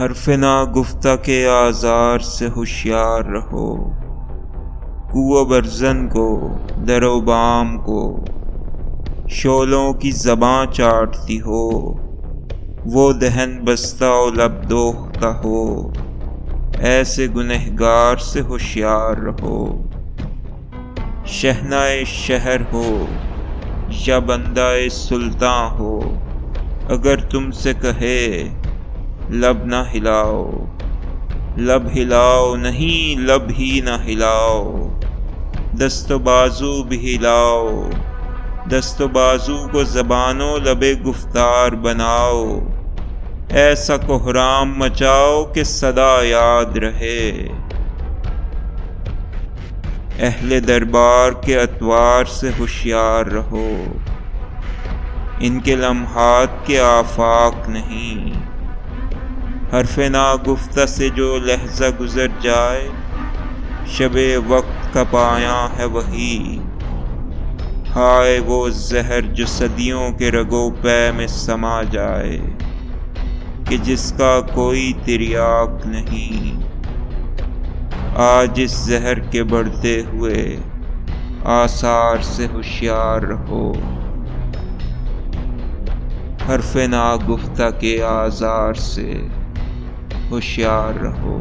حرف ناگفتہ کے آزار سے ہوشیار رہو، کو و برزن کو در و بام کو شعلوں کی زباں چاٹتی ہو، وہ دہن بستہ و لب دوختہ ہو، ایسے گنہگار سے ہوشیار رہو۔ شہنائے شہر ہو یا بندہ سلطاں ہو، اگر تم سے کہے لب نہ ہلاؤ، لب ہلاؤ نہیں لب ہی نہ ہلاؤ، دست و بازو بھی ہلاؤ، دست و بازو کو زبان و لب گفتار بناؤ، ایسا کوہرام مچاؤ کہ صدا یاد رہے۔ اہل دربار کے اطوار سے ہوشیار رہو، ان کے لمحات کے آفاق نہیں، حرف ناگفتہ سے جو لحظہ گزر جائے، شب وقت کا پایاں ہے وہی، ہائے وہ زہر جو صدیوں کے رگ و پے میں سما جائے، کہ جس کا کوئی تریاق نہیں۔ آج اس زہر کے بڑھتے ہوئے آثار سے ہوشیار رہو، حرف ناگفتہ کے آزار سے ہوشیار رہو۔